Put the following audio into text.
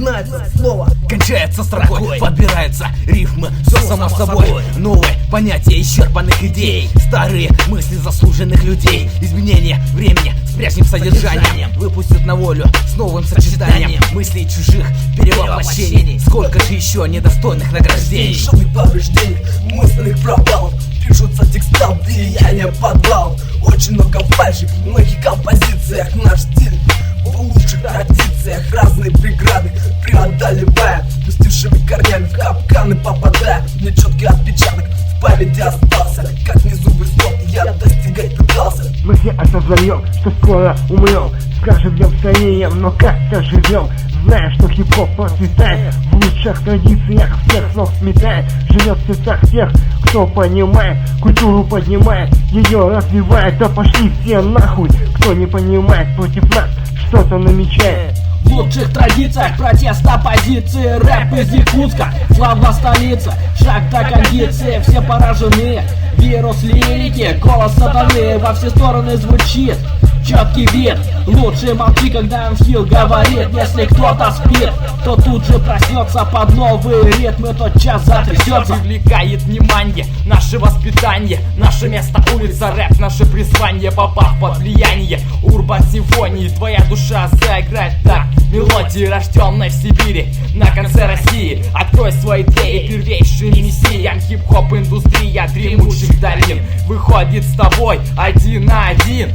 начинается слово, кончается строкой, подбираются рифмы, все само собой. Новые понятия исчерпанных идей, старые мысли заслуженных людей. Изменение времени с прежним содержанием выпустят на волю с новым сочетанием мыслей чужих перевоплощений. Сколько же еще недостойных награждений, лишенных повреждений, мысленных провалов. Пишутся текста влияния подвал. Очень много фальши в многих композициях. Наш стиль в лучших традициях. Разные преграды преодолевая, пустившими корнями в капканы попадая. Нечеткий отпечаток в памяти остался, как внизу высот я достигать пытался. Мы все осознаем, что скоро умрем, скажем днем стареем, но как-то живем. Зная, что хип-хоп процветает, в лучших традициях всех ног сметает. Живет в сердцах тех, кто понимает, культуру поднимает, ее развивает. Да пошли все нахуй, кто не понимает, против нас что-то намечает. В лучших традициях протест оппозиции, рэп из Якутска, слава столица, шаг до кондиции, все поражены. Вирус лирики, голос сатаны во все стороны звучит. Четкий вид, лучше молчи, когда МС говорит. Если кто-то спит, то тут же проснется под новые ритмы, тот час затрясется. Привлекает внимание наше воспитание, наше место улица, рэп, наше призвание. Попав под влияние урбан симфонии, твоя душа заиграет так. Мелодии, рожденной в Сибири, на конце России. Открой свои двери первейшим мессиям. Хип-хоп индустрия дремучих долин выходит с тобой один на один.